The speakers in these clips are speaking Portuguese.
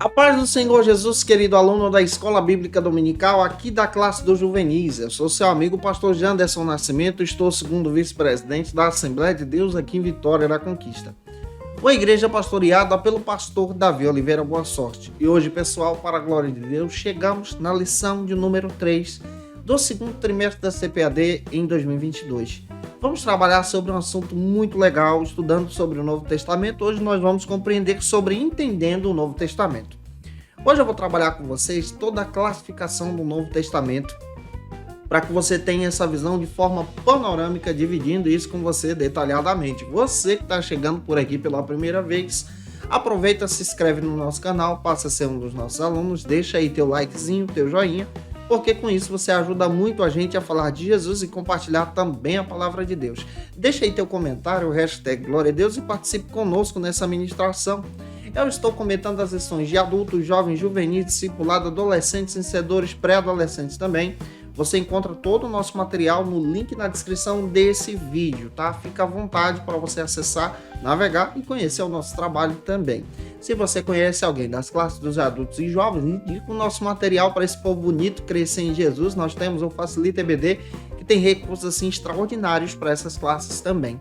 A paz do Senhor Jesus, querido aluno da Escola Bíblica Dominical, aqui da classe dos juvenis. Eu sou seu amigo, pastor Janderson Nascimento, estou segundo vice-presidente da Assembleia de Deus aqui em Vitória da Conquista. Uma igreja pastoreada pelo pastor Davi Oliveira Boa Sorte. E hoje, pessoal, para a glória de Deus, chegamos na lição de número 3 do segundo trimestre da CPAD em 2022. Vamos trabalhar sobre um assunto muito legal, estudando sobre o Novo Testamento. Hoje nós vamos compreender sobre entendendo o Novo Testamento. Hoje eu vou trabalhar com vocês toda a classificação do Novo Testamento, para que você tenha essa visão de forma panorâmica, dividindo isso com você detalhadamente. Você que está chegando por aqui pela primeira vez, aproveita, se inscreve no nosso canal, passa a ser um dos nossos alunos, deixa aí teu likezinho, teu joinha, porque com isso você ajuda muito a gente a falar de Jesus e compartilhar também a palavra de Deus. Deixa aí teu comentário, hashtag Glória a Deus e participe conosco nessa ministração. Eu estou comentando as lições de adultos, jovens, juvenis, discipulado, adolescentes, vencedores, pré-adolescentes também. Você encontra todo o nosso material no link na descrição desse vídeo, tá? Fica à vontade para você acessar, navegar e conhecer o nosso trabalho também. Se você conhece alguém das classes dos adultos e jovens, indica o nosso material para esse povo bonito crescer em Jesus. Nós temos o Facilita EBD, que tem recursos assim extraordinários para essas classes também.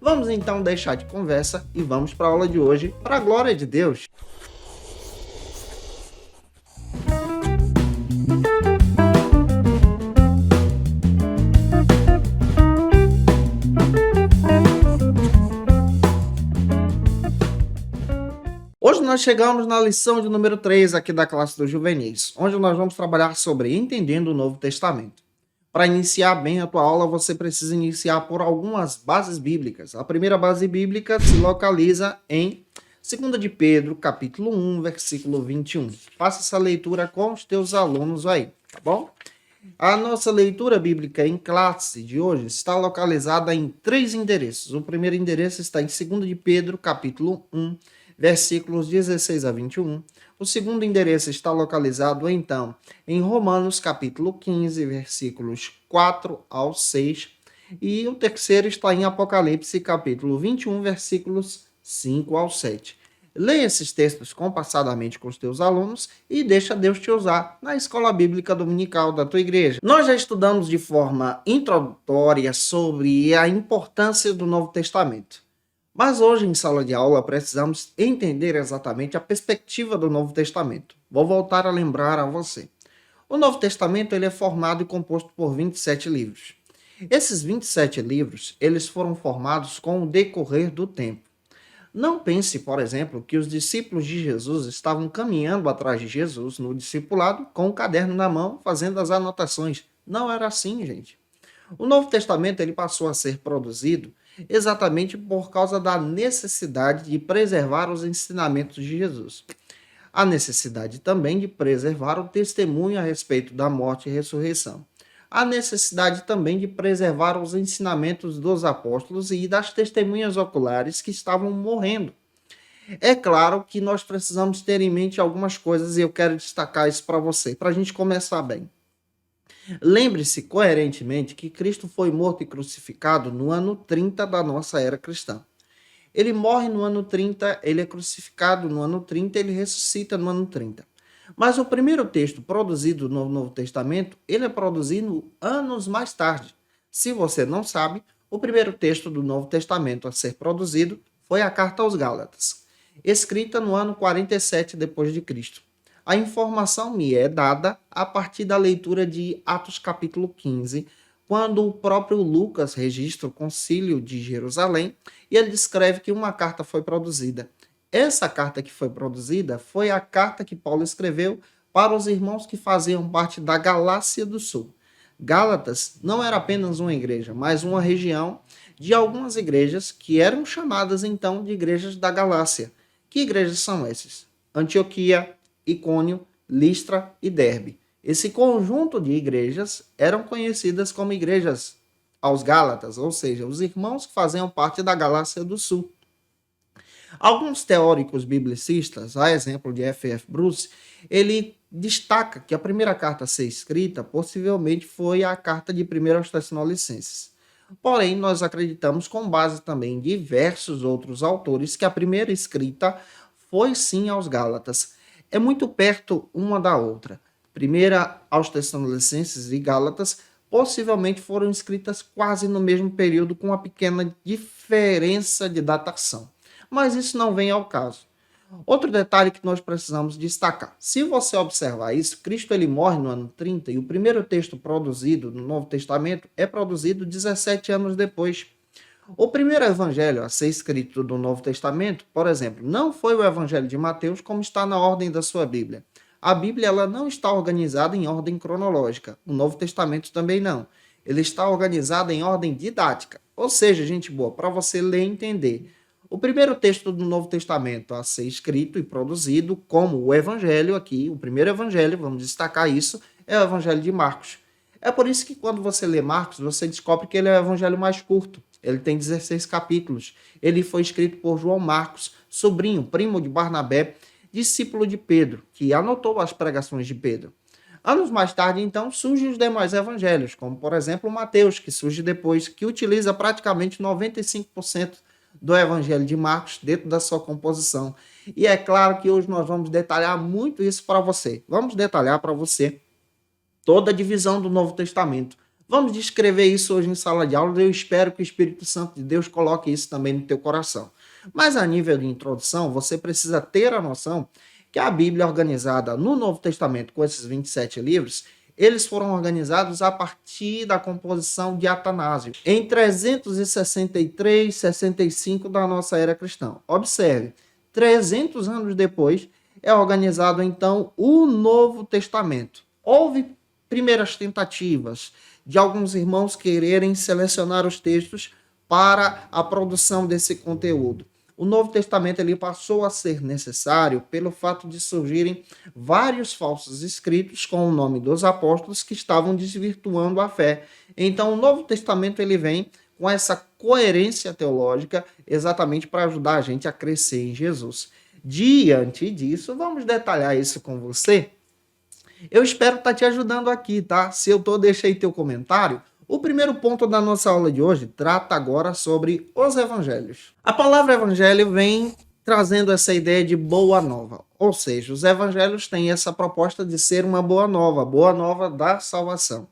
Vamos então deixar de conversa e vamos para a aula de hoje, para a glória de Deus. Hoje nós chegamos na lição de número 3 aqui da classe dos juvenis, onde nós vamos trabalhar sobre entendendo o Novo Testamento. Para iniciar bem a tua aula, você precisa iniciar por algumas bases bíblicas. A primeira base bíblica se localiza em 2 de Pedro, capítulo 1, versículo 21. Faça essa leitura com os teus alunos aí, tá bom? A nossa leitura bíblica em classe de hoje está localizada em 3 endereços. O primeiro endereço está em 2 de Pedro, capítulo 1, versículos 16 a 21. O segundo endereço está localizado, então, em Romanos, capítulo 15, versículos 4 ao 6. E o terceiro está em Apocalipse, capítulo 21, versículos 5 ao 7. Leia esses textos compassadamente com os teus alunos e deixa Deus te usar na escola bíblica dominical da tua igreja. Nós já estudamos de forma introdutória sobre a importância do Novo Testamento. Mas hoje, em sala de aula, precisamos entender exatamente a perspectiva do Novo Testamento. Vou voltar a lembrar a você. O Novo Testamento ele é formado e composto por 27 livros. Esses 27 livros eles foram formados com o decorrer do tempo. Não pense, por exemplo, que os discípulos de Jesus estavam caminhando atrás de Jesus no discipulado com o caderno na mão, fazendo as anotações. Não era assim, gente. O Novo Testamento ele passou a ser produzido exatamente por causa da necessidade de preservar os ensinamentos de Jesus. A necessidade também de preservar o testemunho a respeito da morte e ressurreição. A necessidade também de preservar os ensinamentos dos apóstolos e das testemunhas oculares que estavam morrendo. É claro que nós precisamos ter em mente algumas coisas e eu quero destacar isso para você, para a gente começar bem. Lembre-se coerentemente que Cristo foi morto e crucificado no ano 30 da nossa era cristã. Ele morre no ano 30, ele é crucificado no ano 30, ele ressuscita no ano 30. Mas o primeiro texto produzido no Novo Testamento, ele é produzido anos mais tarde. Se você não sabe, o primeiro texto do Novo Testamento a ser produzido foi a Carta aos Gálatas, escrita no ano 47 depois de Cristo. A informação me é dada a partir da leitura de Atos capítulo 15, quando o próprio Lucas registra o concílio de Jerusalém e ele descreve que uma carta foi produzida. Essa carta que foi produzida foi a carta que Paulo escreveu para os irmãos que faziam parte da Galácia do Sul. Gálatas não era apenas uma igreja, mas uma região de algumas igrejas que eram chamadas então de igrejas da Galácia. Que igrejas são essas? Antioquia, Icônio, Listra e Derbe. Esse conjunto de igrejas eram conhecidas como igrejas aos Gálatas, ou seja, os irmãos que faziam parte da Galácia do Sul. Alguns teóricos biblicistas, a exemplo de F.F. Bruce, ele destaca que a primeira carta a ser escrita possivelmente foi a carta de 1 aos Tessalonicenses. Porém, nós acreditamos, com base também em diversos outros autores, que a primeira escrita foi sim aos Gálatas. é muito perto uma da outra. Primeira aos Tessalonicenses e Gálatas possivelmente foram escritas quase no mesmo período, com uma pequena diferença de datação. Mas isso não vem ao caso. Outro detalhe que nós precisamos destacar. Se você observar isso, Cristo ele morre no ano 30 e o primeiro texto produzido no Novo Testamento é produzido 17 anos depois. O primeiro evangelho a ser escrito do Novo Testamento, por exemplo, não foi o evangelho de Mateus, como está na ordem da sua Bíblia. A Bíblia ela não está organizada em ordem cronológica. O Novo Testamento também não. Ele está organizado em ordem didática. Ou seja, gente boa, para você ler e entender. O primeiro texto do Novo Testamento a ser escrito e produzido, como o Evangelho aqui, o primeiro Evangelho, vamos destacar isso, é o Evangelho de Marcos. É por isso que quando você lê Marcos, você descobre que ele é o Evangelho mais curto. Ele tem 16 capítulos. Ele foi escrito por João Marcos, sobrinho, primo de Barnabé, discípulo de Pedro, que anotou as pregações de Pedro. Anos mais tarde, então, surgem os demais evangelhos, como, por exemplo, Mateus, que surge depois, que utiliza praticamente 95% do evangelho de Marcos dentro da sua composição. E é claro que hoje nós vamos detalhar muito isso para você. Vamos detalhar para você toda a divisão do Novo Testamento. Vamos descrever isso hoje em sala de aula e eu espero que o Espírito Santo de Deus coloque isso também no teu coração. Mas a nível de introdução, você precisa ter a noção que a Bíblia organizada no Novo Testamento, com esses 27 livros, eles foram organizados a partir da composição de Atanásio, em 363, 65 da nossa era cristã. Observe, 300 anos depois é organizado então o Novo Testamento. Houve primeiras tentativas de alguns irmãos quererem selecionar os textos para a produção desse conteúdo. O Novo Testamento ele passou a ser necessário pelo fato de surgirem vários falsos escritos com o nome dos apóstolos que estavam desvirtuando a fé. Então, o Novo Testamento ele vem com essa coerência teológica exatamente para ajudar a gente a crescer em Jesus. Diante disso, vamos detalhar isso com você? Eu espero estar te ajudando aqui, tá? Se eu tô, deixa aí teu comentário. O primeiro ponto da nossa aula de hoje trata agora sobre os evangelhos. A palavra evangelho vem trazendo essa ideia de boa nova. Ou seja, os evangelhos têm essa proposta de ser uma boa nova da salvação.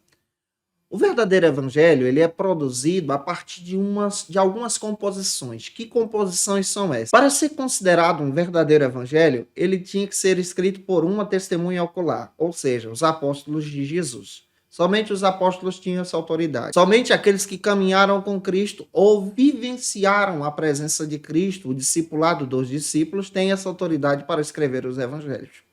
O verdadeiro evangelho ele é produzido a partir de algumas composições. Que composições são essas? Para ser considerado um verdadeiro evangelho, ele tinha que ser escrito por uma testemunha ocular, ou seja, os apóstolos de Jesus. Somente os apóstolos tinham essa autoridade. Somente aqueles que caminharam com Cristo ou vivenciaram a presença de Cristo, o discipulado dos discípulos, têm essa autoridade para escrever os evangelhos.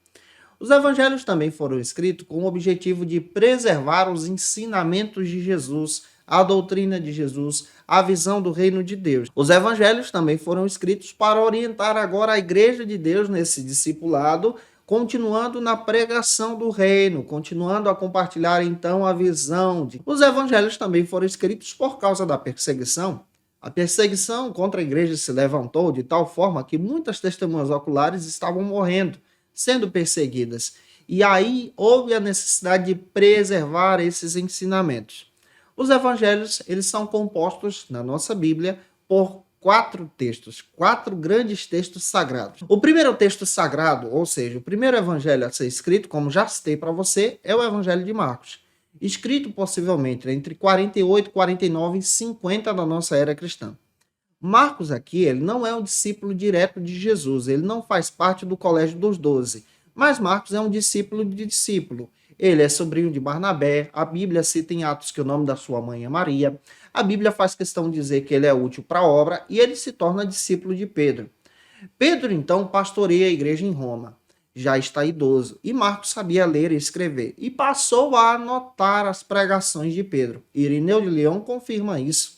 Os evangelhos também foram escritos com o objetivo de preservar os ensinamentos de Jesus, a doutrina de Jesus, a visão do reino de Deus. Os evangelhos também foram escritos para orientar agora a igreja de Deus nesse discipulado, continuando na pregação do reino, continuando a compartilhar então a visão. Os evangelhos também foram escritos por causa da perseguição. A perseguição contra a igreja se levantou de tal forma que muitas testemunhas oculares estavam morrendo, sendo perseguidas. E aí houve a necessidade de preservar esses ensinamentos. Os evangelhos, eles são compostos na nossa Bíblia por 4 textos, 4 grandes textos sagrados. O primeiro texto sagrado, ou seja, o primeiro evangelho a ser escrito, como já citei para você, é o Evangelho de Marcos, escrito possivelmente entre 48, 49 e 50 da nossa era cristã. Marcos aqui, ele não é um discípulo direto de Jesus, ele não faz parte do colégio dos 12, mas Marcos é um discípulo de discípulo. Ele é sobrinho de Barnabé, a Bíblia cita em Atos que o nome da sua mãe é Maria, a Bíblia faz questão de dizer que ele é útil para a obra e ele se torna discípulo de Pedro. Pedro, então, pastoreia a igreja em Roma, já está idoso, e Marcos sabia ler e escrever, e passou a anotar as pregações de Pedro. Irineu de Leão confirma isso.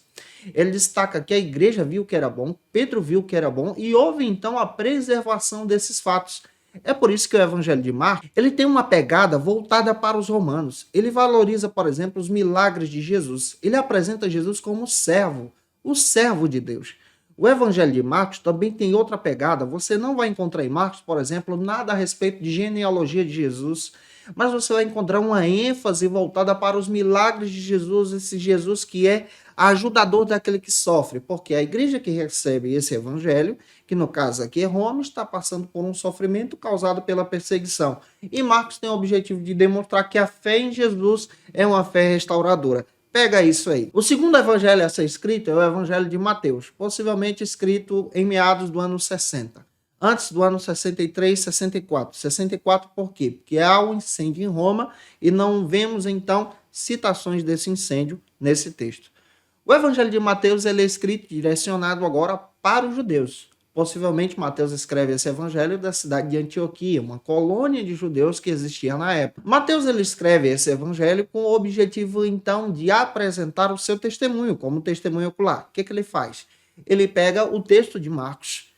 Ele destaca que a igreja viu que era bom, Pedro viu que era bom, e houve então a preservação desses fatos. É por isso que o Evangelho de Marcos ele tem uma pegada voltada para os romanos. Ele valoriza, por exemplo, os milagres de Jesus. Ele apresenta Jesus como servo, o servo de Deus. O Evangelho de Marcos também tem outra pegada. Você não vai encontrar em Marcos, por exemplo, nada a respeito de genealogia de Jesus. mas você vai encontrar uma ênfase voltada para os milagres de Jesus, esse Jesus que é ajudador daquele que sofre, porque a igreja que recebe esse evangelho, que no caso aqui é Roma, está passando por um sofrimento causado pela perseguição. E Marcos tem o objetivo de demonstrar que a fé em Jesus é uma fé restauradora. Pega isso aí. O segundo evangelho a ser escrito é o evangelho de Mateus, possivelmente escrito em meados do ano 60. Antes do ano 63, 64. 64 por quê? Porque há um incêndio em Roma e não vemos, então, citações desse incêndio nesse texto. O evangelho de Mateus ele é escrito e direcionado agora para os judeus. Possivelmente Mateus escreve esse evangelho da cidade de Antioquia, uma colônia de judeus que existia na época. Mateus ele escreve esse evangelho com o objetivo então de apresentar o seu testemunho, como testemunho ocular. O que ele faz? Ele pega o texto de Marcos.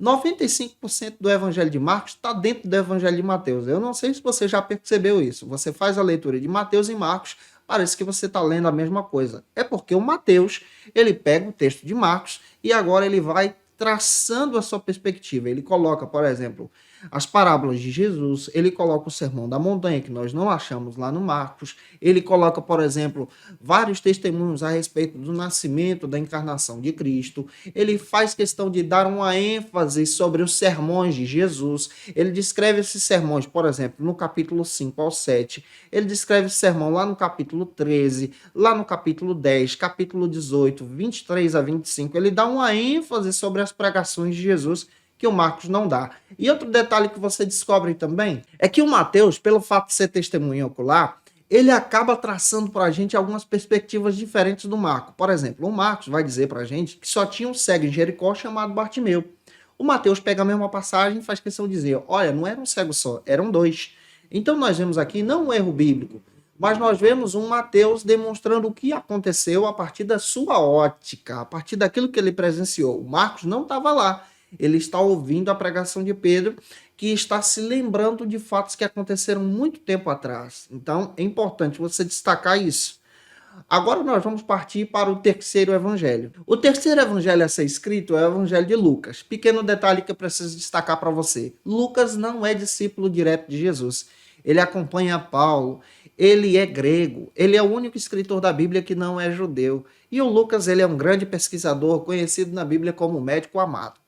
95% do evangelho de Marcos está dentro do evangelho de Mateus. Eu não sei se você já percebeu isso. Você faz a leitura de Mateus e Marcos, parece que você está lendo a mesma coisa. É porque o Mateus, ele pega o texto de Marcos e agora ele vai traçando a sua perspectiva. Ele coloca, por exemplo, as parábolas de Jesus, ele coloca o Sermão da Montanha, que nós não achamos lá no Marcos, ele coloca, por exemplo, vários testemunhos a respeito do nascimento, da encarnação de Cristo, ele faz questão de dar uma ênfase sobre os sermões de Jesus, ele descreve esses sermões, por exemplo, no capítulo 5 ao 7, ele descreve esse sermão lá no capítulo 13, lá no capítulo 10, capítulo 18, 23 a 25, ele dá uma ênfase sobre as pregações de Jesus, que o Marcos não dá. E outro detalhe que você descobre também é que o Mateus, pelo fato de ser testemunha ocular, ele acaba traçando para a gente algumas perspectivas diferentes do Marcos. Por exemplo, o Marcos vai dizer para a gente que só tinha um cego em Jericó chamado Bartimeu. O Mateus pega a mesma passagem e faz questão de dizer, olha, não era um cego só, eram dois. Então nós vemos aqui não um erro bíblico, mas nós vemos um Mateus demonstrando o que aconteceu a partir da sua ótica, a partir daquilo que ele presenciou. O Marcos não estava lá. Ele está ouvindo a pregação de Pedro, que está se lembrando de fatos que aconteceram muito tempo atrás. Então, é importante você destacar isso. Agora nós vamos partir para o terceiro evangelho. O terceiro evangelho a ser escrito é o evangelho de Lucas. Pequeno detalhe que eu preciso destacar para você. Lucas não é discípulo direto de Jesus. Ele acompanha Paulo, ele é grego, ele é o único escritor da Bíblia que não é judeu. E o Lucas ele é um grande pesquisador, conhecido na Bíblia como médico amado.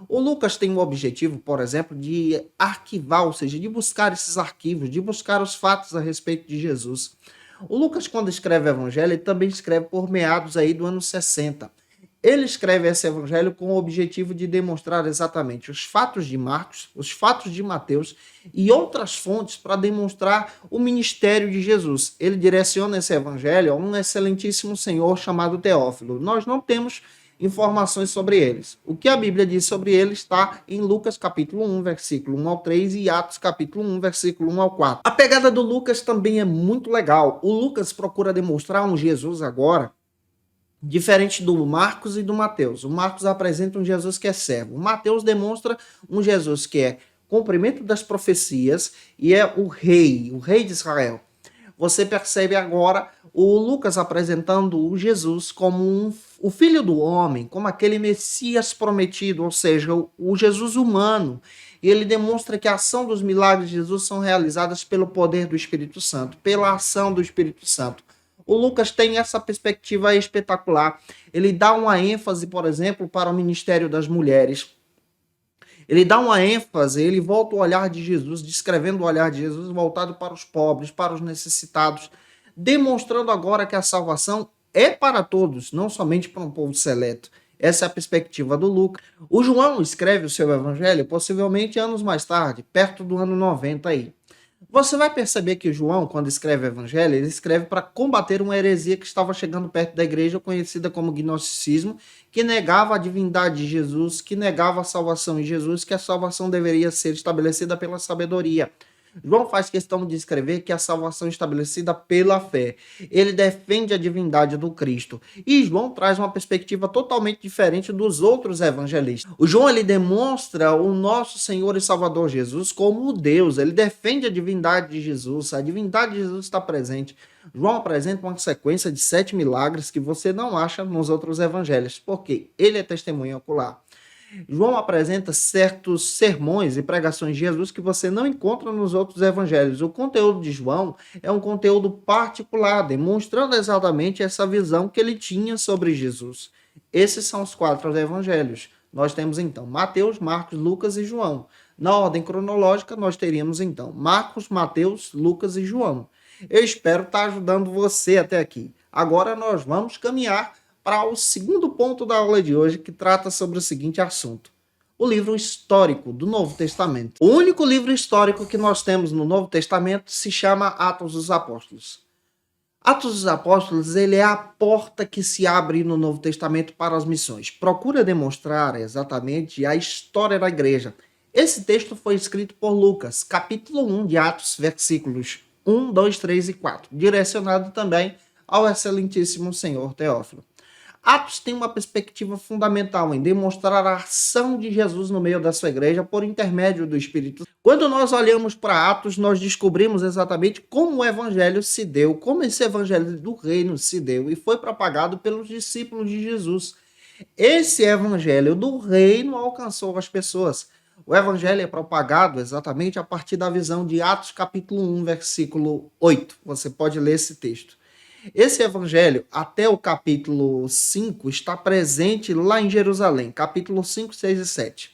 O Lucas tem o objetivo, por exemplo, de arquivar, ou seja, de buscar esses arquivos, de buscar os fatos a respeito de Jesus. O Lucas, quando escreve o evangelho, ele também escreve por meados aí do ano 60. Ele escreve esse evangelho com o objetivo de demonstrar exatamente os fatos de Marcos, os fatos de Mateus e outras fontes para demonstrar o ministério de Jesus. Ele direciona esse evangelho a um excelentíssimo senhor chamado Teófilo. Nós não temos informações sobre eles. O que a Bíblia diz sobre eles está em Lucas capítulo 1, versículo 1 ao 3 e Atos capítulo 1, versículo 1 ao 4. A pegada do Lucas também é muito legal. O Lucas procura demonstrar um Jesus agora diferente do Marcos e do Mateus. O Marcos apresenta um Jesus que é servo. O Mateus demonstra um Jesus que é cumprimento das profecias e é o rei de Israel. Você percebe agora o Lucas apresentando o Jesus como o filho do homem, como aquele Messias prometido, ou seja, o Jesus humano. E ele demonstra que a ação dos milagres de Jesus são realizadas pelo poder do Espírito Santo, pela ação do Espírito Santo. O Lucas tem essa perspectiva espetacular. Ele dá uma ênfase, por exemplo, para o ministério das mulheres. Ele dá uma ênfase, ele volta o olhar de Jesus, descrevendo o olhar de Jesus voltado para os pobres, para os necessitados, demonstrando agora que a salvação é para todos, não somente para um povo seleto. Essa é a perspectiva do Lucas. O João escreve o seu evangelho possivelmente anos mais tarde, perto do ano 90 aí. Você vai perceber que o João, quando escreve o evangelho, ele escreve para combater uma heresia que estava chegando perto da igreja, conhecida como gnosticismo, que negava a divindade de Jesus, que negava a salvação em Jesus, que a salvação deveria ser estabelecida pela sabedoria. João faz questão de escrever que a salvação é estabelecida pela fé. Ele defende a divindade do Cristo. E João traz uma perspectiva totalmente diferente dos outros evangelistas. O João ele demonstra o nosso Senhor e Salvador Jesus como o Deus. Ele defende a divindade de Jesus. A divindade de Jesus está presente. João apresenta uma sequência de 7 milagres que você não acha nos outros evangelhos, porque ele é testemunha ocular. João apresenta certos sermões e pregações de Jesus que você não encontra nos outros evangelhos. O conteúdo de João é um conteúdo particular, demonstrando exatamente essa visão que ele tinha sobre Jesus. Esses são os 4 evangelhos. Nós temos então Mateus, Marcos, Lucas e João. Na ordem cronológica, nós teríamos então Marcos, Mateus, Lucas e João. Eu espero estar ajudando você até aqui. Agora nós vamos caminhar para o segundo ponto da aula de hoje, que trata sobre o seguinte assunto: o livro histórico do Novo Testamento. O único livro histórico que nós temos no Novo Testamento se chama Atos dos Apóstolos. Atos dos Apóstolos, ele é a porta que se abre no Novo Testamento para as missões. Procura demonstrar exatamente a história da igreja. Esse texto foi escrito por Lucas, capítulo 1 de Atos, versículos 1, 2, 3 e 4, direcionado também ao excelentíssimo senhor Teófilo. Atos tem uma perspectiva fundamental em demonstrar a ação de Jesus no meio da sua igreja por intermédio do Espírito. Quando nós olhamos para Atos, nós descobrimos exatamente como o evangelho se deu, como esse evangelho do reino se deu e foi propagado pelos discípulos de Jesus. Esse evangelho do reino alcançou as pessoas. O evangelho é propagado exatamente a partir da visão de Atos capítulo 1, versículo 8. Você pode ler esse texto. Esse evangelho, até o capítulo 5, está presente lá em Jerusalém, capítulo 5, 6 e 7.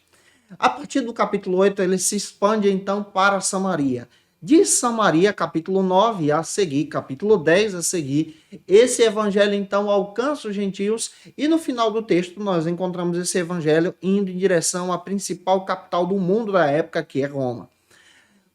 A partir do capítulo 8, ele se expande então para Samaria. De Samaria, capítulo 9 a seguir, capítulo 10 a seguir, esse evangelho então alcança os gentios e no final do texto nós encontramos esse evangelho indo em direção à principal capital do mundo da época, que é Roma.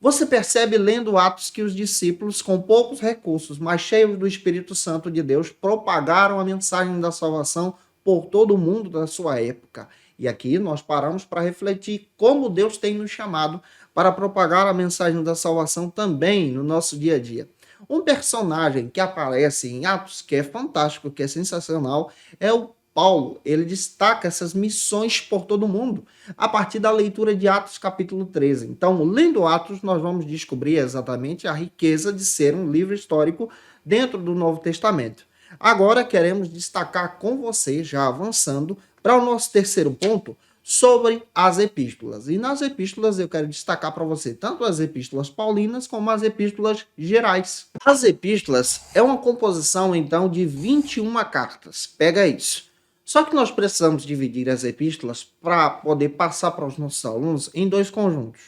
Você percebe lendo Atos que os discípulos, com poucos recursos, mas cheios do Espírito Santo de Deus, propagaram a mensagem da salvação por todo o mundo da sua época. E aqui nós paramos para refletir como Deus tem nos chamado para propagar a mensagem da salvação também no nosso dia a dia. Um personagem que aparece em Atos, que é fantástico, que é sensacional, é o Paulo. Ele destaca essas missões por todo o mundo a partir da leitura de Atos capítulo 13. Então, lendo Atos, nós vamos descobrir exatamente a riqueza de ser um livro histórico dentro do Novo Testamento. Agora queremos destacar com você, já avançando, para o nosso terceiro ponto, sobre as epístolas. E nas epístolas eu quero destacar para você tanto as epístolas paulinas como as epístolas gerais. As epístolas é uma composição, então, de 21 cartas. Pega isso. Só que nós precisamos dividir as epístolas para poder passar para os nossos alunos em 2 conjuntos.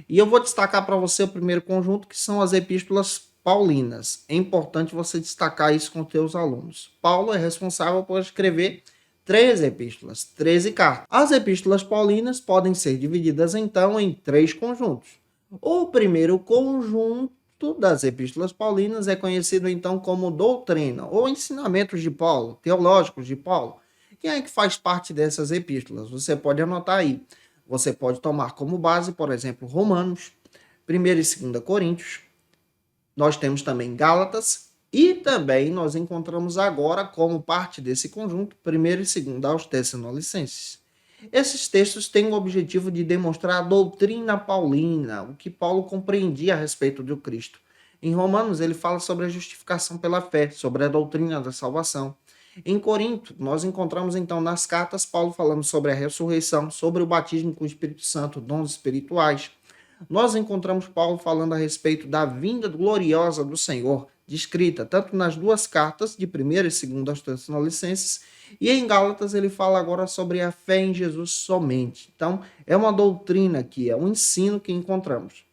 E eu vou destacar para você o primeiro conjunto, que são as epístolas paulinas. É importante você destacar isso com os seus alunos. Paulo é responsável por escrever 3 epístolas, 13 cartas. As epístolas paulinas podem ser divididas então em 3 conjuntos. O primeiro conjunto das epístolas paulinas é conhecido então como doutrina ou ensinamentos de Paulo, teológicos de Paulo. Quem é que faz parte dessas epístolas? Você pode anotar aí. Você pode tomar como base, por exemplo, Romanos, 1ª e 2ª Coríntios. Nós temos também Gálatas e também nós encontramos agora como parte desse conjunto 1ª e 2ª aos Tessalonicenses. Esses textos têm o objetivo de demonstrar a doutrina paulina, o que Paulo compreendia a respeito do Cristo. Em Romanos, ele fala sobre a justificação pela fé, sobre a doutrina da salvação. Em Corinto, nós encontramos então nas cartas Paulo falando sobre a ressurreição, sobre o batismo com o Espírito Santo, dons espirituais. Nós encontramos Paulo falando a respeito da vinda gloriosa do Senhor, descrita tanto nas 2 cartas, de 1ª e 2ª aos Tessalonicenses, e em Gálatas ele fala agora sobre a fé em Jesus somente. Então, é uma doutrina aqui, é um ensino que encontramos.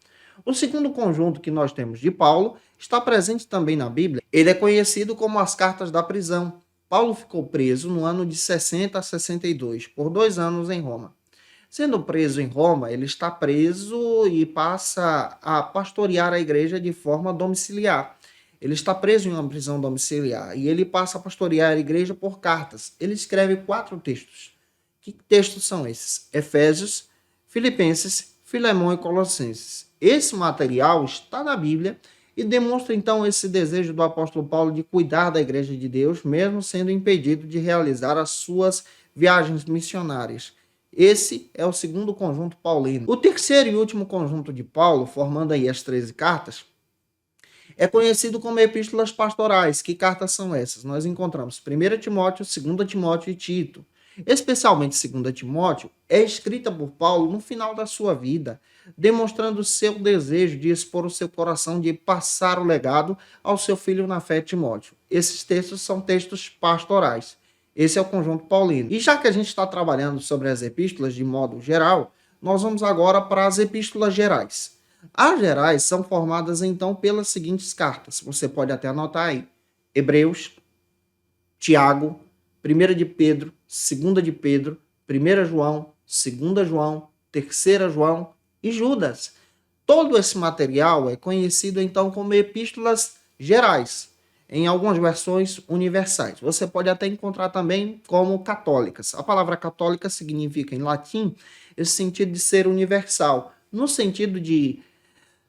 O segundo conjunto que nós temos de Paulo está presente também na Bíblia. Ele é conhecido como as cartas da prisão. Paulo ficou preso no ano de 60 a 62, por 2 anos em Roma. Sendo preso em Roma, ele está preso e passa a pastorear a igreja de forma domiciliar. Ele está preso em uma prisão domiciliar e ele passa a pastorear a igreja por cartas. Ele escreve 4 textos. Que textos são esses? Efésios, Filipenses, Filemão e Colossenses. Esse material está na Bíblia e demonstra então esse desejo do apóstolo Paulo de cuidar da igreja de Deus, mesmo sendo impedido de realizar as suas viagens missionárias. Esse é o segundo conjunto paulino. O terceiro e último conjunto de Paulo, formando aí as 13 cartas, é conhecido como epístolas pastorais. Que cartas são essas? Nós encontramos 1 Timóteo, 2 Timóteo e Tito. especialmente 2 Timóteo, é escrita por Paulo no final da sua vida, demonstrando seu desejo de expor o seu coração, de passar o legado ao seu filho na fé, Timóteo. Esses textos são textos pastorais. Esse é o conjunto paulino. E já que a gente está trabalhando sobre as epístolas de modo geral, nós vamos agora para as epístolas gerais. As gerais são formadas então pelas seguintes cartas. Você pode até anotar aí: Hebreus, Tiago, 1 de Pedro, 2 de Pedro, 1 João, 2 João, 3 João e Judas. Todo esse material é conhecido então como epístolas gerais, em algumas versões universais. Você pode até encontrar também como católicas. A palavra católica significa em latim esse sentido de ser universal, no sentido de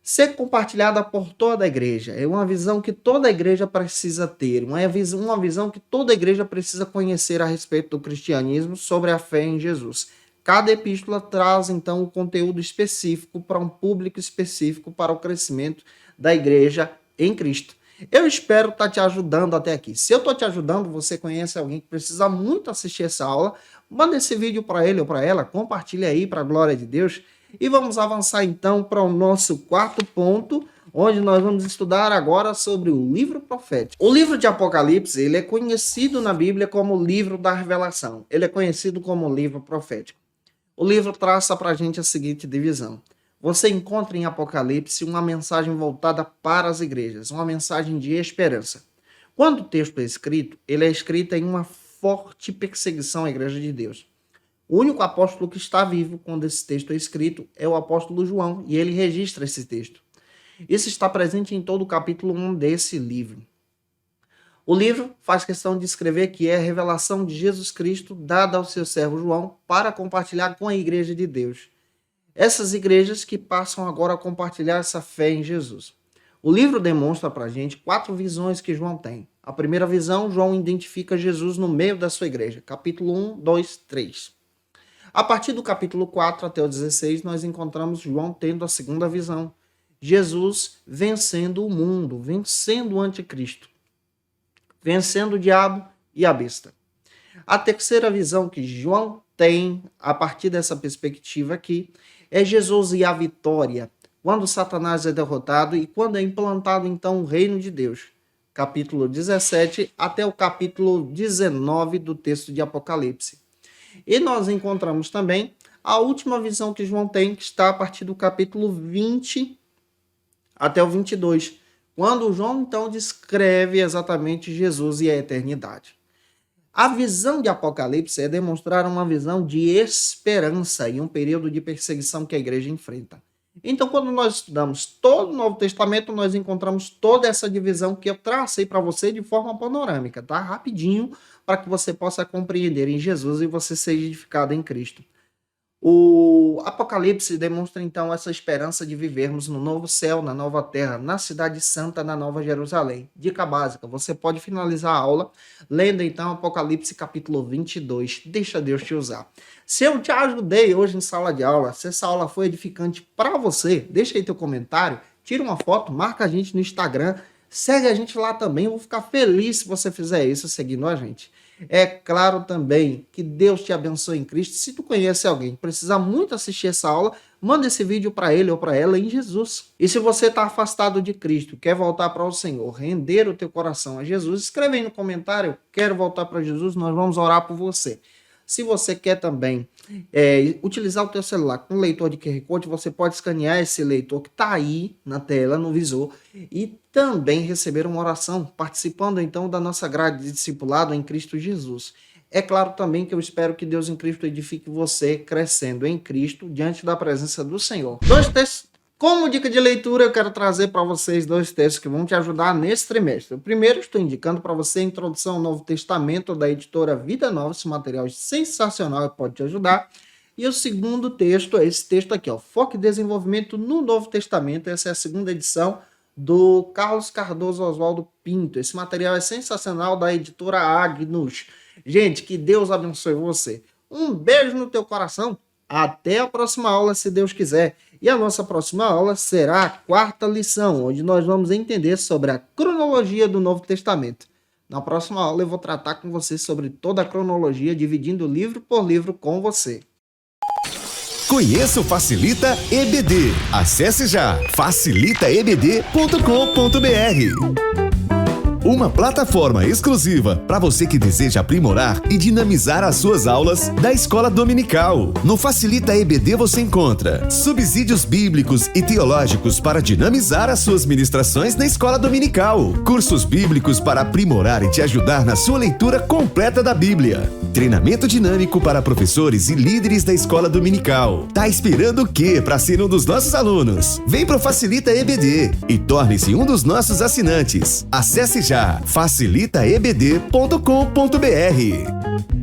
ser compartilhada por toda a igreja. É uma visão que toda a igreja precisa ter, uma visão que toda a igreja precisa conhecer a respeito do cristianismo, sobre a fé em Jesus. Cada epístola traz, então, um conteúdo específico para um público específico para o crescimento da igreja em Cristo. Eu espero estar te ajudando até aqui. Se eu estou te ajudando, você conhece alguém que precisa muito assistir essa aula, manda esse vídeo para ele ou para ela, compartilha aí para a glória de Deus. E vamos avançar então para o nosso quarto ponto, onde nós vamos estudar agora sobre o livro profético. O livro de Apocalipse, ele é conhecido na Bíblia como o livro da revelação. Ele é conhecido como o livro profético. O livro traça para a gente a seguinte divisão. Você encontra em Apocalipse uma mensagem voltada para as igrejas, uma mensagem de esperança. Quando o texto é escrito, ele é escrito em uma forte perseguição à igreja de Deus. O único apóstolo que está vivo quando esse texto é escrito é o apóstolo João, e ele registra esse texto. Isso está presente em todo o capítulo 1 desse livro. O livro faz questão de escrever que é a revelação de Jesus Cristo dada ao seu servo João para compartilhar com a igreja de Deus. Essas igrejas que passam agora a compartilhar essa fé em Jesus. O livro demonstra para a gente 4 visões que João tem. A primeira visão, João identifica Jesus no meio da sua igreja. Capítulo 1, 2, 3. A partir do capítulo 4 até o 16, nós encontramos João tendo a segunda visão. Jesus vencendo o mundo, vencendo o anticristo, vencendo o diabo e a besta. A terceira visão que João tem, a partir dessa perspectiva aqui, é Jesus e a vitória, quando Satanás é derrotado e quando é implantado então o reino de Deus. Capítulo 17 até o capítulo 19 do texto de Apocalipse. E nós encontramos também a última visão que João tem, que está a partir do capítulo 20 até o 22, quando João então descreve exatamente Jesus e a eternidade. A visão de Apocalipse é demonstrar uma visão de esperança em um período de perseguição que a igreja enfrenta. Então, quando nós estudamos todo o Novo Testamento, nós encontramos toda essa divisão que eu tracei para você de forma panorâmica, tá? Rapidinho, para que você possa compreender em Jesus e você seja edificado em Cristo. O Apocalipse demonstra então essa esperança de vivermos no novo céu, na nova terra, na cidade santa, na nova Jerusalém. Dica básica, você pode finalizar a aula lendo então Apocalipse capítulo 22. Deixa Deus te usar. Se eu te ajudei hoje em sala de aula, se essa aula foi edificante para você, deixa aí teu comentário, tira uma foto, marca a gente no Instagram, segue a gente lá também. Eu vou ficar feliz se você fizer isso seguindo a gente. É claro também que Deus te abençoe em Cristo. Se tu conhece alguém que precisa muito assistir essa aula, manda esse vídeo para ele ou para ela em Jesus. E se você está afastado de Cristo, quer voltar para o Senhor, render o teu coração a Jesus, escreve aí no comentário, quero voltar para Jesus, nós vamos orar por você. Se você quer também utilizar o teu celular com leitor de QR Code, você pode escanear esse leitor que está aí na tela, no visor, e também receber uma oração, participando então da nossa grade de discipulado em Cristo Jesus. É claro também que eu espero que Deus em Cristo edifique você crescendo em Cristo diante da presença do Senhor. 2 textos. Como dica de leitura, eu quero trazer para vocês 2 textos que vão te ajudar nesse trimestre. O primeiro, estou indicando para você a introdução ao Novo Testamento da editora Vida Nova. Esse material é sensacional e pode te ajudar. E o segundo texto é esse texto aqui, ó, Foco e Desenvolvimento no Novo Testamento. Essa é a segunda edição do Carlos Cardoso Oswaldo Pinto. Esse material é sensacional, da editora Agnus. Gente, que Deus abençoe você. Um beijo no teu coração. Até a próxima aula, se Deus quiser. E a nossa próxima aula será a 4ª lição, onde nós vamos entender sobre a cronologia do Novo Testamento. Na próxima aula eu vou tratar com você sobre toda a cronologia, dividindo livro por livro com você. Conheça o Facilita EBD. Acesse já facilitaebd.com.br. Uma plataforma exclusiva para você que deseja aprimorar e dinamizar as suas aulas da Escola Dominical. No Facilita EBD você encontra subsídios bíblicos e teológicos para dinamizar as suas ministrações na Escola Dominical, cursos bíblicos para aprimorar e te ajudar na sua leitura completa da Bíblia, treinamento dinâmico para professores e líderes da Escola Dominical. Tá esperando o quê para ser um dos nossos alunos? Vem pro Facilita EBD e torne-se um dos nossos assinantes. Acesse já facilitaebd.com.br.